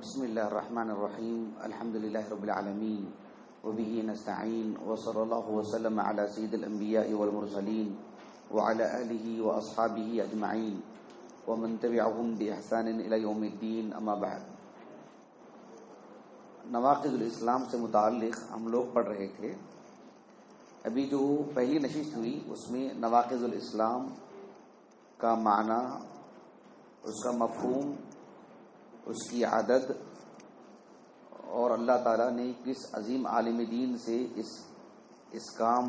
بسم الله الرحمن الرحيم الحمد لله رب العالمين وبه نستعين وصلى الله وسلم على سيد الأنبياء والمرسلين وعلى آله وأصحابه أجمعين ومن تبعهم بإحسان إلى يوم الدين أما بعد. نواقض الاسلام سے متعلق ہم لوگ پڑھ رہے تھے. ابھی جو پہلی نشست ہوئی اس میں نواقض الاسلام کا معنی، اس کا مفہوم، اس کی عدد اور اللہ تعالیٰ نے کس عظیم عالم دین سے اس کام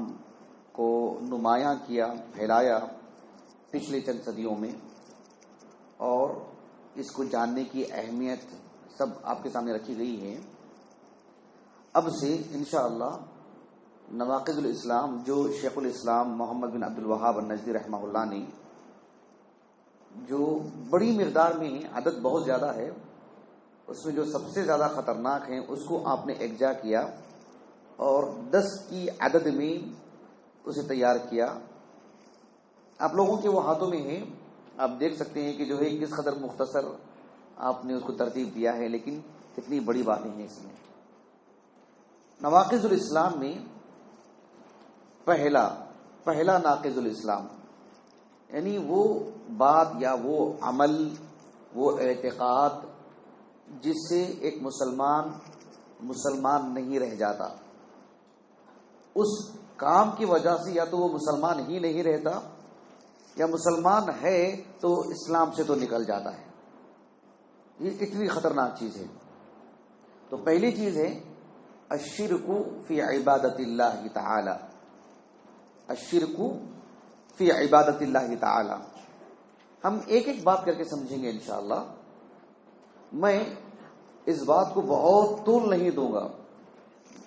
کو نمایاں کیا، پھیلایا پچھلے چند صدیوں میں، اور اس کو جاننے کی اہمیت سب آپ کے سامنے رکھی گئی ہے. اب سے انشاءاللہ نواقض الاسلام جو شیخ الاسلام محمد بن عبد الوہاب النجدی رحمہ اللہ نے جو بڑی مقدار میں عدد بہت زیادہ ہے، اس میں جو سب سے زیادہ خطرناک ہیں اس کو آپ نے یکجا کیا اور 10 کی عدد میں اسے تیار کیا. آپ لوگوں کے وہ ہاتھوں میں ہے، آپ دیکھ سکتے ہیں کہ جو ہے کس قدر مختصر آپ نے اس کو ترتیب دیا ہے، لیکن کتنی بڑی باتیں ہیں اس میں. نواقض الاسلام میں پہلا ناقض الاسلام یعنی وہ بات یا وہ عمل، وہ اعتقاد جس سے ایک مسلمان نہیں رہ جاتا. اس کام کی وجہ سے یا تو وہ مسلمان ہی نہیں رہتا یا مسلمان ہے تو اسلام سے تو نکل جاتا ہے. یہ اتنی خطرناک چیز ہے. تو پہلی چیز ہے الشرک فی عبادت اللہ تعالی. الشرک فی عبادت اللہ تعالی. ہم ایک ایک بات کر کے سمجھیں گے انشاءاللہ. میں اس بات کو بہت طول نہیں دوں گا،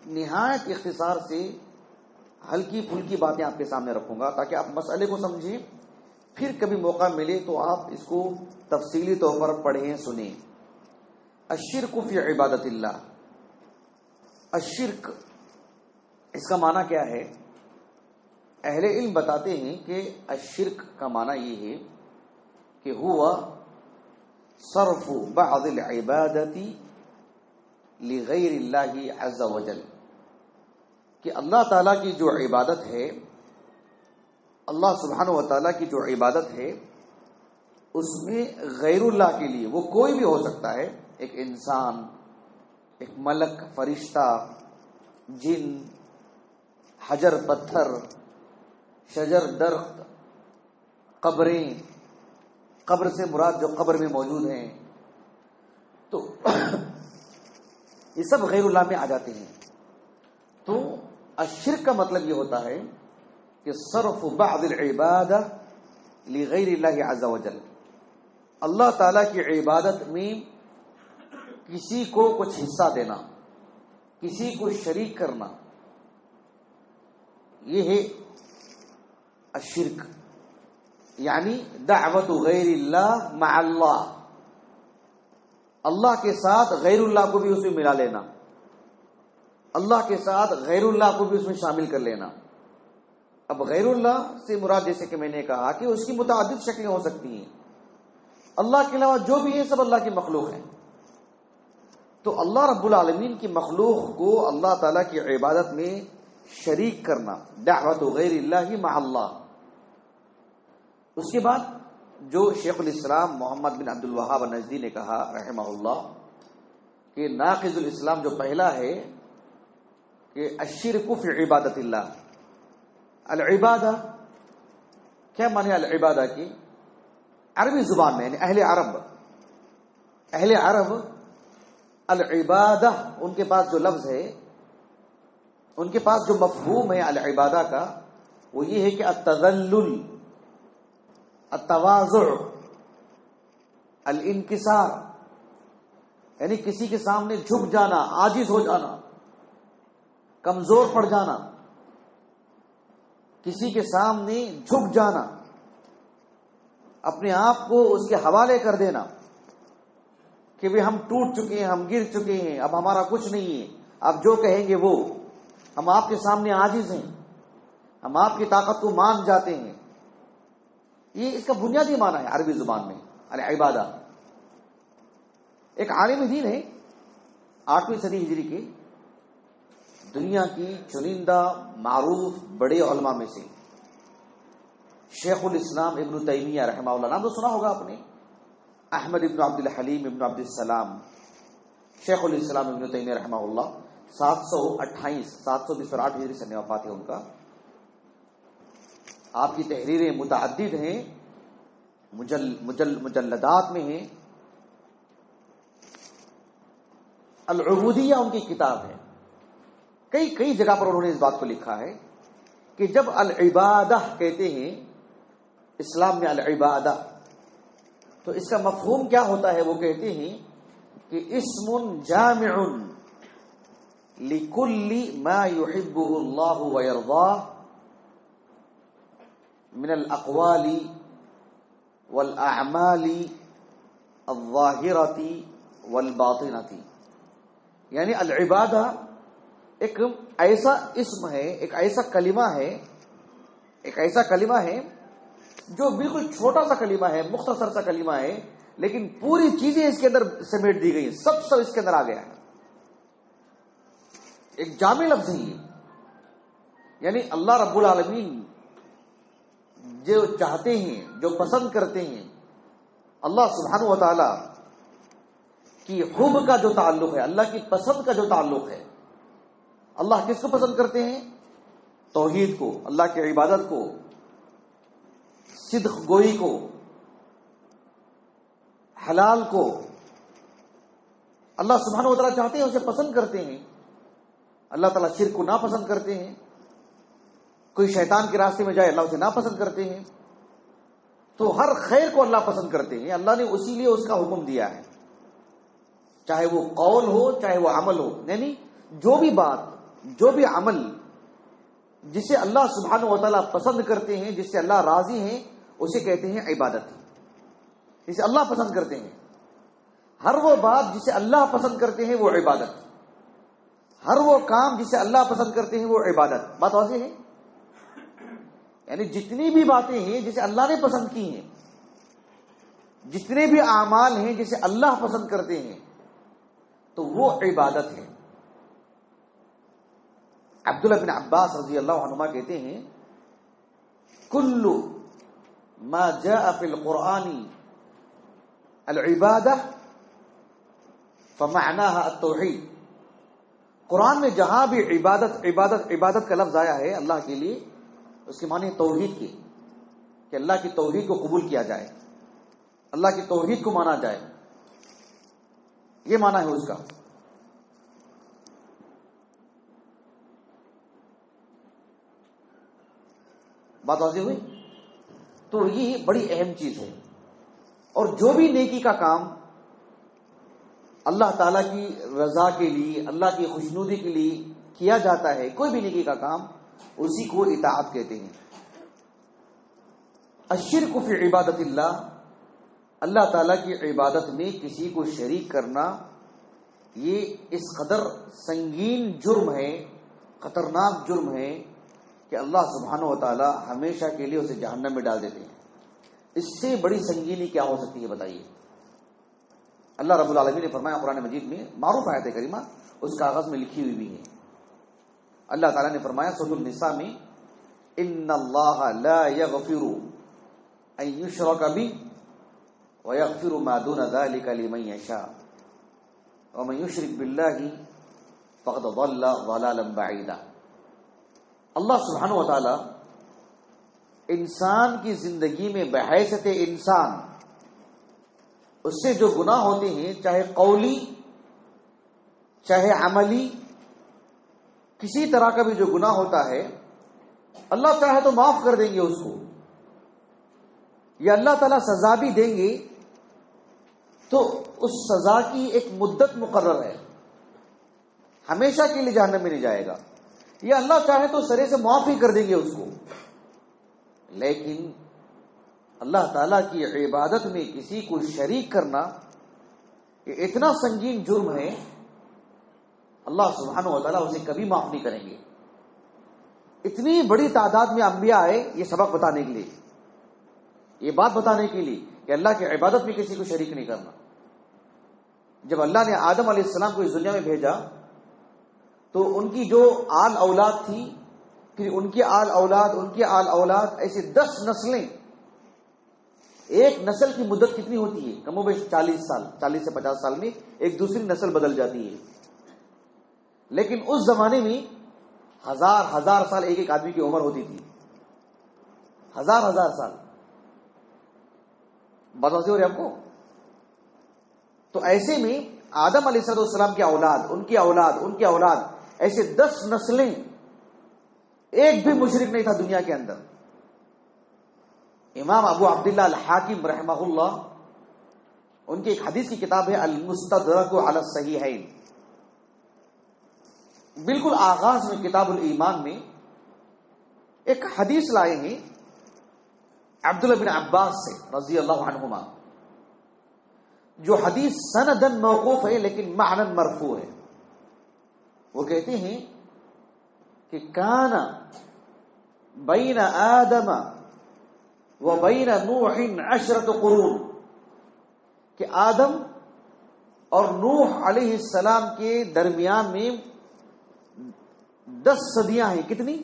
نہایت اختصار سے ہلکی پھلکی باتیں آپ کے سامنے رکھوں گا تاکہ آپ مسئلے کو سمجھیں، پھر کبھی موقع ملے تو آپ اس کو تفصیلی طور پر پڑھیں سنیں. الشرک فی عبادت اللہ. الشرک اس کا معنی کیا ہے؟ اہل علم بتاتے ہیں کہ الشرک کا معنی یہ ہے کہ ہوا صرف بعض العبادت لغیر اللہ عز وجل، کہ اللہ تعالیٰ کی جو عبادت ہے، اللہ سبحانہ و تعالیٰ کی جو عبادت ہے اس میں غیر اللہ کے لیے، وہ کوئی بھی ہو سکتا ہے، ایک انسان، ایک ملک، فرشتہ، جن، حجر پتھر، شجر درخت، قبریں، قبر سے مراد جو قبر میں موجود ہیں، تو یہ سب غیر اللہ میں آ جاتے ہیں. تو الشرک کا مطلب یہ ہوتا ہے کہ صرف بعض العبادہ لغیر اللہ عز وجل، اللہ تعالی کی عبادت میں کسی کو کچھ حصہ دینا، کسی کو شریک کرنا، یہ ہے الشرک. یعنی دعوت غیر اللہ مع اللہ، اللہ کے ساتھ غیر اللہ کو بھی اس میں ملا لینا، اللہ کے ساتھ غیر اللہ کو بھی اس میں شامل کر لینا. اب غیر اللہ سے مراد جیسے کہ میں نے کہا کہ اس کی متعدد شکلیں ہو سکتی ہیں. اللہ کے علاوہ جو بھی ہے سب اللہ کی مخلوق ہے. تو اللہ رب العالمین کی مخلوق کو اللہ تعالیٰ کی عبادت میں شریک کرنا، دعوت غیر اللہ مع اللہ. اس کے بعد جو شیخ الاسلام محمد بن عبد الوہاب النجدی نے کہا رحمہ اللہ کہ ناقض الاسلام جو پہلا ہے کہ الشرک فی عبادت اللہ. العبادہ کیا معنی العبادہ کی؟ عربی زبان میں یعنی اہل عرب العبادہ، ان کے پاس جو لفظ ہے، ان کے پاس جو مفہوم ہے العبادہ کا، وہ یہ ہے کہ التذلل، التواضع، الانکسار، یعنی کسی کے سامنے جھک جانا، عاجز ہو جانا، کمزور پڑ جانا، کسی کے سامنے جھک جانا، اپنے آپ کو اس کے حوالے کر دینا کہ بھی ہم ٹوٹ چکے ہیں، ہم گر چکے ہیں، اب ہمارا کچھ نہیں ہے، آپ جو کہیں گے وہ، ہم آپ کے سامنے عاجز ہیں، ہم آپ کی طاقت کو مان جاتے ہیں. یہ اس کا بنیادی معنی ہے عربی زبان میں العبادہ. ایک عالم دین ہے 8ویں صدی ہجری کے دنیا کی چنندہ معروف بڑے علماء میں سے شیخ الاسلام ابن تیمیہ رحمہ اللہ، نام تو سنا ہوگا آپ نے، احمد ابن عبد الحلیم ابن عبد السلام، شیخ الاسلام ابن تیمیہ رحمہ اللہ 728 ہجری سے وفات ہے ان کا۔ آپ کی تحریریں متعدد ہیں، مجلدات میں ہیں۔ العبودیہ ان کی کتاب ہے، کئی جگہ پر انہوں نے اس بات کو لکھا ہے کہ جب العبادہ کہتے ہیں اسلام میں العبادہ، تو اس کا مفہوم کیا ہوتا ہے؟ وہ کہتے ہیں کہ اسم جامع لکل ما یحبہ اللہ ویرضاہ من الاقوال والاعمال الظاہرۃ والباطنۃ، یعنی العبادہ ایک ایسا اسم ہے، ایک ایسا کلمہ ہے جو بالکل چھوٹا سا کلمہ ہے، مختصر سا کلمہ ہے، لیکن پوری چیزیں اس کے اندر سمیٹ دی گئی ہیں، سب اس کے اندر آ گیا ہے، ایک جامع لفظ ہے یہ۔ یعنی اللہ رب العالمین جو چاہتے ہیں، جو پسند کرتے ہیں، اللہ سبحانہ و تعالی کی حب کا جو تعلق ہے، اللہ کی پسند کا جو تعلق ہے، اللہ کس کو پسند کرتے ہیں؟ توحید کو، اللہ کی عبادت کو، صدق گوئی کو، حلال کو اللہ سبحانہ و تعالیٰ چاہتے ہیں، اسے پسند کرتے ہیں۔ اللہ تعالیٰ شرک کو ناپسند کرتے ہیں، کوئی شیطان کے راستے میں جائے اللہ اسے ناپسند کرتے ہیں، تو ہر خیر کو اللہ پسند کرتے ہیں۔ اللہ نے اسی لیے اس کا حکم دیا ہے، چاہے وہ قول ہو چاہے وہ عمل ہو، یعنی جو بھی بات، جو بھی عمل جسے اللہ سبحانہ و تعالیٰ پسند کرتے ہیں، جس سے اللہ راضی ہیں، اسے کہتے ہیں عبادت، جسے اللہ پسند کرتے ہیں۔ ہر وہ بات جسے اللہ پسند کرتے ہیں وہ عبادت، ہر وہ کام جسے اللہ پسند کرتے ہیں وہ عبادت۔ بات واضح ہے؟ یعنی جتنی بھی باتیں ہیں جسے اللہ نے پسند کی ہیں، جتنے بھی اعمال ہیں جسے اللہ پسند کرتے ہیں، تو وہ عبادت ہے۔ عبداللہ بن عباس رضی اللہ عنہما کہتے ہیں کل ما جاء فی القرآن العبادہ فمعناها التوحید، قرآن میں جہاں بھی عبادت کا لفظ آیا ہے اللہ کے لیے، اس کے معنی توحید کی، کہ اللہ کی توحید کو قبول کیا جائے، اللہ کی توحید کو مانا جائے، یہ معنی ہے اس کا۔ بات واضح ہوئی؟ تو یہ بڑی اہم چیز ہے، اور جو بھی نیکی کا کام اللہ تعالیٰ کی رضا کے لیے، اللہ کی خوشنودی کے لیے کیا جاتا ہے، کوئی بھی نیکی کا کام، اسی کو اطاعت کہتے ہیں۔ الشرک فی عبادت اللہ، اللہ تعالیٰ کی عبادت میں کسی کو شریک کرنا، یہ اس قدر سنگین جرم ہے، خطرناک جرم ہے کہ اللہ سبحانہ و تعالیٰ ہمیشہ کے لیے اسے جہنم میں ڈال دیتے ہیں۔ اس سے بڑی سنگینی کیا ہو سکتی ہے بتائیے؟ اللہ رب العالمین نے فرمایا قرآن مجید میں، معروف آیت کریمہ اس کاغذ میں لکھی ہوئی بھی ہے، اللہ تعالیٰ نے فرمایا سورۃ النساء میں، ان اللہ لا یغفر ان یشرک بہ ویغفر ما دون ذلک لمن یشاء ومن یشرک باللہ فقد ضل ضلالا بعیدا۔ اللہ سبحانہ و تعالی انسان کی زندگی میں بحیثیت انسان اس سے جو گناہ ہوتے ہیں، چاہے قولی چاہے عملی، کسی طرح کا بھی جو گناہ ہوتا ہے، اللہ چاہے تو معاف کر دیں گے اس کو، یا اللہ تعالیٰ سزا بھی دیں گے، تو اس سزا کی ایک مدت مقرر ہے، ہمیشہ کے لیے جہنم میں نہیں جائے گا، یا اللہ چاہے تو سرے سے معاف ہی کر دیں گے اس کو۔ لیکن اللہ تعالیٰ کی عبادت میں کسی کو شریک کرنا یہ اتنا سنگین جرم ہے، اللہ سبحانہ و تعالیٰ اسے کبھی معاف نہیں کریں گے۔ اتنی بڑی تعداد میں انبیاء آئے یہ سبق بتانے کے لیے، یہ بات بتانے کے لیے کہ اللہ کی عبادت میں کسی کو شریک نہیں کرنا۔ جب اللہ نے آدم علیہ السلام کو اس دنیا میں بھیجا تو ان کی جو آل اولاد تھی، پھر ان کی آل اولاد، ان کی آل اولاد، ایسے 10 نسلیں. ایک نسل کی مدت کتنی ہوتی ہے؟ کم و بیش 40 سال، 40 سے 50 سال میں ایک دوسری نسل بدل جاتی ہے. لیکن اس زمانے میں ہزار سال ایک ایک آدمی کی عمر ہوتی تھی. ہزار سال. بات واضح ہو رہی ہے آپ کو؟ تو ایسے میں آدم علیہ السلام کی اولاد، ان کی اولاد، ان کی اولاد، ایسے 10 نسلیں، ایک بھی مشرک نہیں تھا دنیا کے اندر. امام ابو عبداللہ الحاکم رحمہ اللہ، ان کی ایک حدیث کی کتاب ہے المستدرک علی الصحیحین، بالکل آغاز میں کتاب الایمان میں ایک حدیث لائے ہیں عبداللہ بن عباس سے رضی اللہ عنہما، جو حدیث سندن موقوف ہے لیکن معنن مرفوع ہے. وہ کہتے ہیں کہ کان بین آدم و بین نوح 10 قرون، کہ آدم اور نوح علیہ السلام کے درمیان میں 10 صدیاں ہیں. کتنی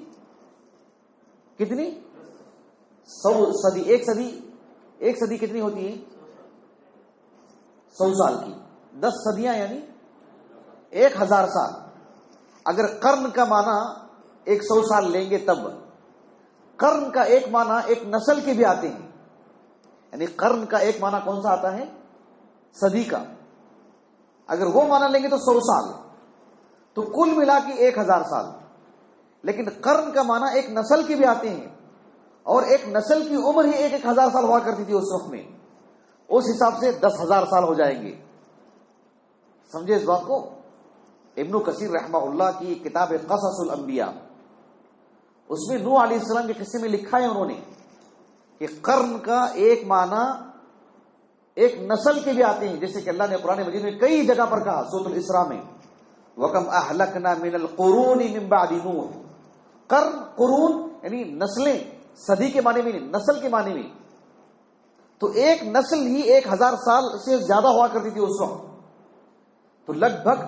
100 صدی. ایک صدی کتنی ہوتی ہے؟ 100 سال کی. 10 صدیاں یعنی 1000 سال. اگر قرن کا معنی 100 سال لیں گے تب قرن کا ایک معنی ایک نسل کے بھی آتے ہیں. یعنی قرن کا ایک معنی کون سا آتا ہے؟ صدی کا. اگر وہ معنی لیں گے تو 100 سال، تو کل ملا کے 1000 سال. لیکن قرن کا معنی ایک نسل کے بھی آتے ہیں، اور ایک نسل کی عمر ہی 1000 سال ہوا کرتی تھی اس وقت میں. اس حساب سے 10,000 سال ہو جائیں گے. سمجھے اس بات کو؟ ابن کثیر رحمہ اللہ کی کتاب قصص الانبیاء، اس میں نوح علیہ السلام کے قصے میں لکھا ہے انہوں نے کہ قرن کا ایک معنی ایک نسل کے بھی آتے ہیں. جیسے کہ اللہ نے قرآن مجید میں کئی جگہ پر کہا، سورۃ الاسراء میں وَكَمْ أَهْلَكْنَا مِنَ الْقُرُونِ مِنْ بَعْدِ نُوحٍ. قرن، قرون یعنی نسلیں، صدی کے معنی میں نہیں، نسل کے معنی میں. تو ایک نسل ہی 1000 سال سے زیادہ ہوا کرتی تھی اس وقت. تو لگ بھگ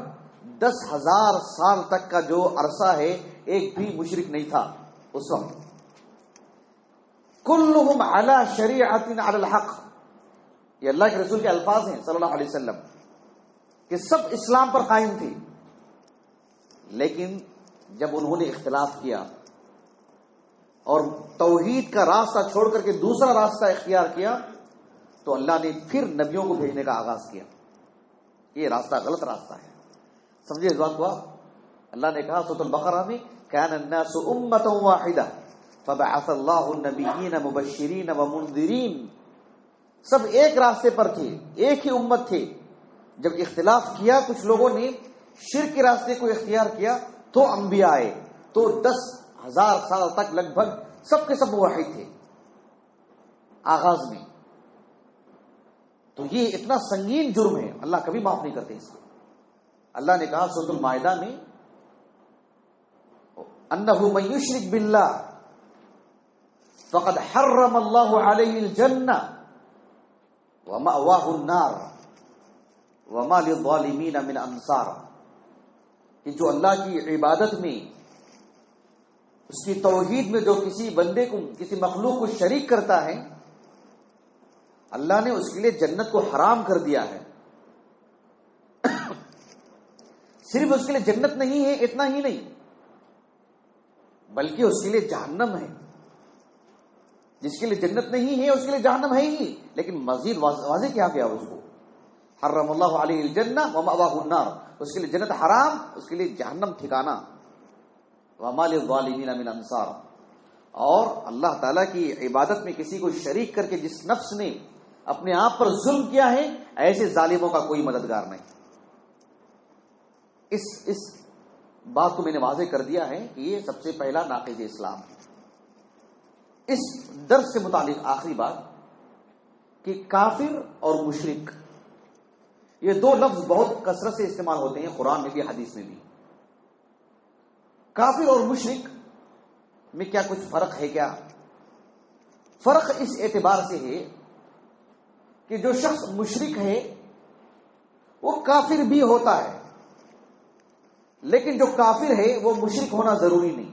10,000 سال تک کا جو عرصہ ہے ایک بھی مشرک نہیں تھا اس وقت. کلہم علی شریعت علی الحق، یہ اللہ کے رسول کے الفاظ ہیں صلی اللہ علیہ وسلم، کہ سب اسلام پر قائم تھے. لیکن جب انہوں نے اختلاف کیا اور توحید کا راستہ چھوڑ کر کے دوسرا راستہ اختیار کیا، تو اللہ نے پھر نبیوں کو بھیجنے کا آغاز کیا. یہ راستہ غلط راستہ ہے. سمجھے اس بات کو آپ؟ اللہ نے کہا سورۃ البقرہ میں کان الناس امۃ واحدہ فبعث اللہ النبیین مبشرین ومنذرین. سب ایک راستے پر تھے، ایک ہی امت تھے. جب اختلاف کیا کچھ لوگوں نے شرک کے راستے کو اختیار کیا تو انبیاء آئے. تو 10,000 سال تک لگ بھگ سب کے سب موحد تھے آغاز میں. تو یہ اتنا سنگین جرم ہے، اللہ کبھی معاف نہیں کرتے اس کو. اللہ نے کہا سورۃ المائدہ میں انہ من یشرک باللہ فقد حرم اللہ علیہ الجنہ ومأواہ النار وما للظالمین من انصار. کہ جو اللہ کی عبادت میں، اس کی توحید میں جو کسی بندے کو، کسی مخلوق کو شریک کرتا ہے، اللہ نے اس کے لیے جنت کو حرام کر دیا ہے. صرف اس کے لیے جنت نہیں ہے اتنا ہی نہیں، بلکہ اس کے لیے جہنم ہے. جس کے لیے جنت نہیں ہے اس کے لیے جہنم ہے ہی، لیکن مزید واضح کیا گیا اس کو، حرم اللہ علیہ الجنہ ومأواہ النار. اس کے لیے جنت حرام، اس کے لیے جہنم ٹھکانہ. وما للظالمین من انصار. اور اللہ تعالیٰ کی عبادت میں کسی کو شریک کر کے جس نفس نے اپنے آپ پر ظلم کیا ہے، ایسے ظالموں کا کوئی مددگار نہیں. اس بات کو میں نے واضح کر دیا ہے کہ یہ سب سے پہلا ناقض اسلام ہے. اس درس سے متعلق آخری بات کہ کافر اور مشرک، یہ دو لفظ بہت کثرت سے استعمال ہوتے ہیں قرآن میں بھی حدیث میں بھی. کافر اور مشرک میں کیا کچھ فرق ہے؟ کیا فرق اس اعتبار سے ہے کہ جو شخص مشرک ہے وہ کافر بھی ہوتا ہے، لیکن جو کافر ہے وہ مشرک ہونا ضروری نہیں۔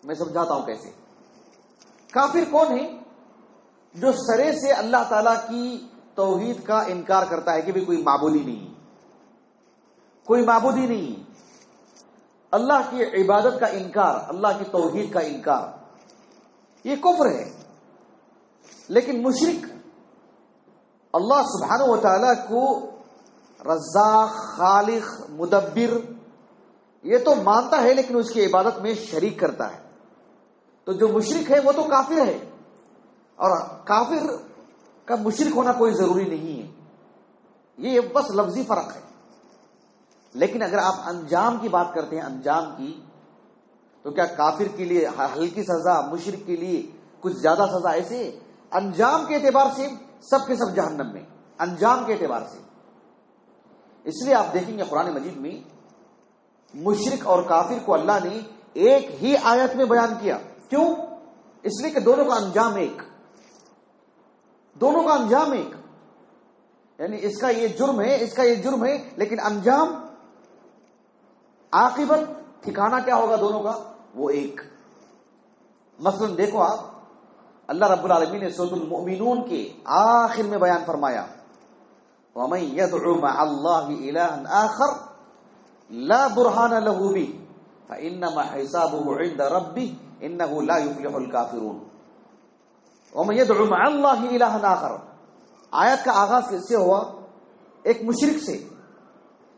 میں سمجھاتا ہوں کیسے۔ کافر کون ہے؟ جو سرے سے اللہ تعالی کی توحید کا انکار کرتا ہے کہ بھی کوئی معبود ہی نہیں، کوئی معبود ہی نہیں، اللہ کی عبادت کا انکار، اللہ کی توحید کا انکار، یہ کفر ہے۔ لیکن مشرک اللہ سبحانہ و تعالی کو رزاق، خالق، مدبر یہ تو مانتا ہے، لیکن اس کی عبادت میں شریک کرتا ہے۔ تو جو مشرک ہے وہ تو کافر ہے، اور کافر کا مشرک ہونا کوئی ضروری نہیں ہے، یہ بس لفظی فرق ہے۔ لیکن اگر آپ انجام کی بات کرتے ہیں، انجام کی، تو کیا کافر کے لیے ہلکی سزا، مشرک کے لیے کچھ زیادہ سزا؟ ایسے انجام کے اعتبار سے سب کے سب جہنم میں، انجام کے اعتبار سے۔ اس لیے آپ دیکھیں گے قرآن مجید میں مشرک اور کافر کو اللہ نے ایک ہی آیت میں بیان کیا۔ کیوں؟ اس لیے کہ دونوں کا انجام ایک، دونوں کا انجام ایک، یعنی اس کا یہ جرم ہے، اس کا یہ جرم ہے، لیکن انجام، عاقبت، ٹھکانہ کیا ہوگا دونوں کا؟ وہ ایک۔ مثلا دیکھو آپ، اللہ رب العالمین نے سورۃ المؤمنون کے آخر میں بیان فرمایا وَمَن يَدْعُ مَعَ اللَّهِ إِلَٰهًا آخَرَ لَا بُرْهَانَ لَهُ بِهِ فَإِنَّمَا حِسَابُهُ عِندَ رَبِّهِ إِنَّهُ لَا يُفْلِحُ الْكَافِرُونَ۔ وَمَن يَدْعُ مَعَ اللَّهِ إِلَٰهًا آخَرَ، آیت کا آغاز کس سے ہوا؟ ایک مشرک سے۔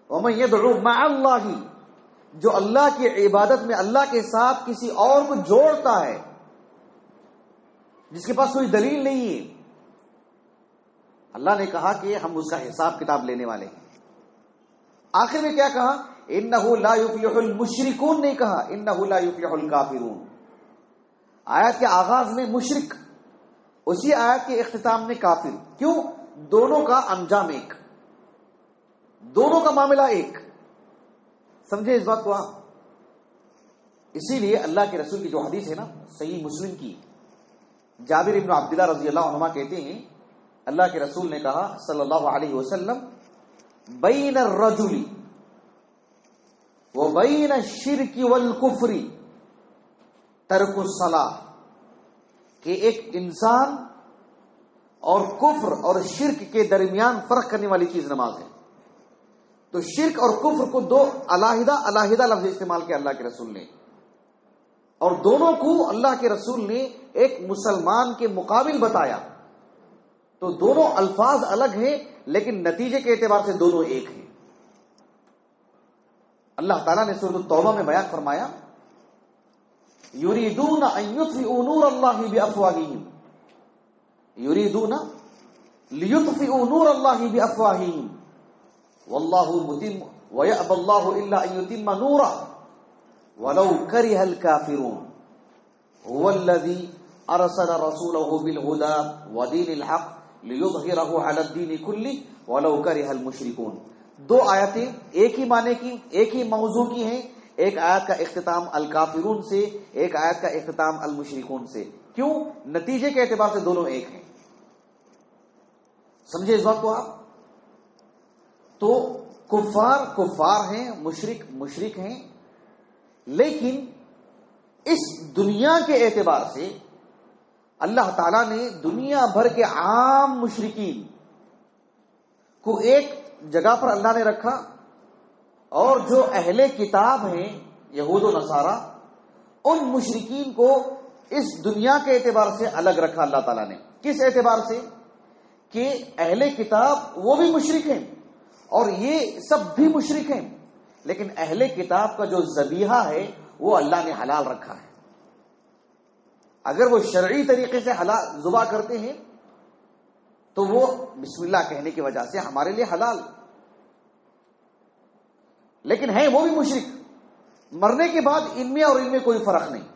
وَمَن يَدْعُ مَعَ اللَّهِ، جو اللہ کی عبادت میں اللہ کے ساتھ کسی اور کو جوڑتا ہے، جس کے پاس کوئی دلیل نہیں ہے، اللہ نے کہا کہ ہم اس کا حساب کتاب لینے والے ہیں۔ آخر میں کیا کہا؟ انہ لا یفلح المشرکون، نہیں کہا انہ لا یفلح الکافرون۔ آیت کے آغاز میں مشرک، اسی آیت کے اختتام میں کافر۔ کیوں؟ دونوں کا انجام ایک، دونوں کا معاملہ ایک۔ سمجھے اس بات کو آپ؟ اسی لیے اللہ کے رسول کی جو حدیث ہے نا، صحیح مسلم کی، جابر ابن عبداللہ رضی اللہ عنہما کہتے ہیں اللہ کے رسول نے کہا صلی اللہ علیہ وسلم بین الرجل وبین الشرک والکفر ترک الصلاۃ، کہ ایک انسان اور کفر اور شرک کے درمیان فرق کرنے والی چیز نماز ہے۔ تو شرک اور کفر کو دو علیحدہ علیحدہ لفظ استعمال کیا اللہ کے رسول نے، اور دونوں کو اللہ کے رسول نے ایک مسلمان کے مقابل بتایا۔ تو دونوں الفاظ الگ ہیں، لیکن نتیجے کے اعتبار سے دونوں ایک ہیں۔ اللہ تعالیٰ نے سورۃ التوبہ میں بیان فرمایا یریدون ان یطفئوا نور اللہ بافواہہم، یریدون لیطفئوا نور اللہ بافواہہم واللہ متم ویأبی اللہ الا ان یتم نورہ وَلَوْ كَرِهَ الْكَافِرُونَ هُوَ الَّذِي أَرْسَلَ رَسُولَهُ بِالْهُدَى وَدِينِ الْحَقِّ لِيُظْهِرَهُ عَلَى الدِّينِ كُلِّهِ وَلَوْ كَرِهَ الْمُشْرِكُونَ۔ دو آیتیں ایک ہی معنی کی، ایک ہی موضوع کی ہیں۔ ایک آیت کا اختتام الکافرون سے، ایک آیت کا اختتام المشرکون سے۔ کیوں؟ نتیجے کے اعتبار سے دونوں ایک ہیں۔ سمجھے اس بات کو آپ؟ تو کفار کفار ہیں، مشرک مشرک ہیں، لیکن اس دنیا کے اعتبار سے اللہ تعالیٰ نے دنیا بھر کے عام مشرکین کو ایک جگہ پر اللہ نے رکھا، اور جو اہل کتاب ہیں یہود و نصارہ، ان مشرکین کو اس دنیا کے اعتبار سے الگ رکھا اللہ تعالیٰ نے۔ کس اعتبار سے؟ کہ اہل کتاب وہ بھی مشرک ہیں اور یہ سب بھی مشرک ہیں، لیکن اہل کتاب کا جو ذبیحہ ہے وہ اللہ نے حلال رکھا ہے۔ اگر وہ شرعی طریقے سے حلال ذبح کرتے ہیں تو وہ بسم اللہ کہنے کی وجہ سے ہمارے لیے حلال، لیکن ہیں وہ بھی مشرک۔ مرنے کے بعد ان میں اور ان میں کوئی فرق نہیں،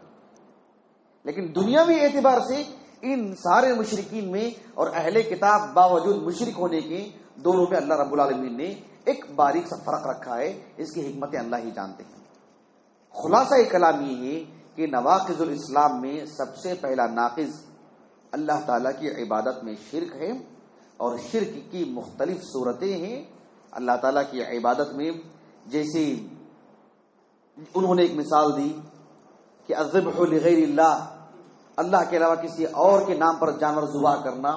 لیکن دنیاوی اعتبار سے ان سارے مشرکین میں اور اہل کتاب باوجود مشرک ہونے کے دونوں میں اللہ رب العالمین نے ایک باریک سا فرق رکھا ہے۔ اس کی حکمتیں اللہ ہی جانتے ہیں۔ خلاصہ کلام یہ ہے کہ نواقض الاسلام میں سب سے پہلا ناقض اللہ تعالیٰ کی عبادت میں شرک ہے، اور شرک کی مختلف صورتیں ہیں۔ اللہ تعالیٰ کی عبادت میں جیسے انہوں نے ایک مثال دی کہ الذبح لغیر اللہ، اللہ کے علاوہ کسی اور کے نام پر جانور ذبح کرنا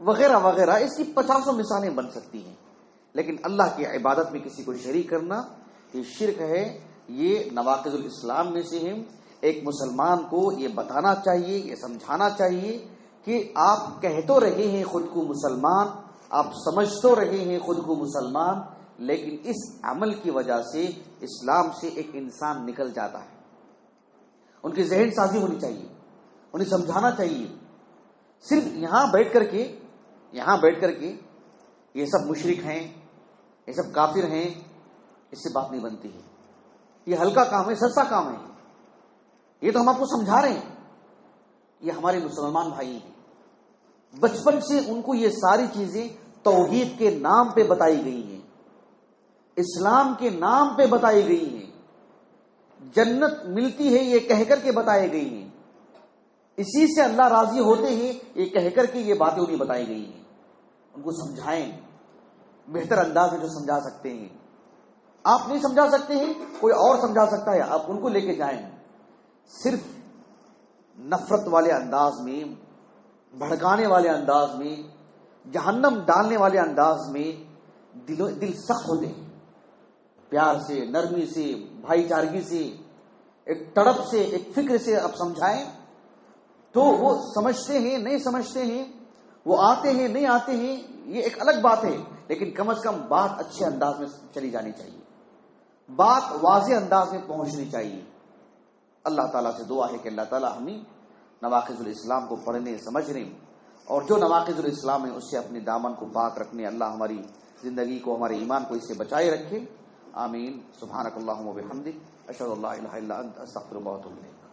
وغیرہ وغیرہ، اس کی 50 مثالیں بن سکتی ہیں. لیکن اللہ کی عبادت میں کسی کو شریک کرنا یہ شرک ہے. یہ نواقض الاسلام میں سے ہے. ایک مسلمان کو یہ بتانا چاہیے، یہ سمجھانا چاہیے کہ آپ کہہ تو رہے ہیں خود کو مسلمان، آپ سمجھ تو رہے ہیں خود کو مسلمان، لیکن اس عمل کی وجہ سے اسلام سے ایک انسان نکل جاتا ہے. ان کی ذہن سازی ہونی چاہیے، انہیں سمجھانا چاہیے. صرف یہاں بیٹھ کر کے یہ سب مشرک ہیں، یہ سب کافر ہیں، اس سے بات نہیں بنتی ہے. یہ ہلکا کام ہے، سستا کام ہے. یہ تو ہم آپ کو سمجھا رہے ہیں. یہ ہمارے مسلمان بھائی ہیں، بچپن سے ان کو یہ ساری چیزیں توحید کے نام پہ بتائی گئی ہیں، اسلام کے نام پہ بتائی گئی ہیں، جنت ملتی ہے یہ کہہ کر کے بتائی گئی ہیں، اسی سے اللہ راضی ہوتے ہیں یہ کہہ کر کے یہ باتیں انہیں بتائی گئی ہیں. ان کو سمجھائیں بہتر انداز میں جو سمجھا سکتے ہیں. آپ نہیں سمجھا سکتے ہیں، کوئی اور سمجھا سکتا ہے، آپ ان کو لے کے جائیں. صرف نفرت والے انداز میں، بھڑکانے والے انداز میں، جہنم ڈالنے والے انداز میں دل سخت ہوتے ہیں. پیار سے، نرمی سے، بھائی چارگی سے، ایک تڑپ سے، ایک فکر سے آپ سمجھائیں تو وہ سمجھتے ہیں نہیں سمجھتے ہیں، وہ آتے ہیں نہیں آتے ہیں، یہ ایک الگ بات ہے. لیکن کم از کم بات اچھے انداز میں چلی جانی چاہیے، بات واضح انداز میں پہنچنی چاہیے. اللہ تعالیٰ سے دعا ہے کہ اللہ تعالیٰ ہمیں نواقض الاسلام کو پڑھنے سمجھنے اور جو نواقض الاسلام ہے اس سے اپنے دامن کو پاک رکھنے، اللہ ہماری زندگی کو، ہمارے ایمان کو اس سے بچائے رکھے. آمین. سبحانک اللہم و بحمدک، اشہد ان لا الہ الا انت، استغفرک و اتوب الیک.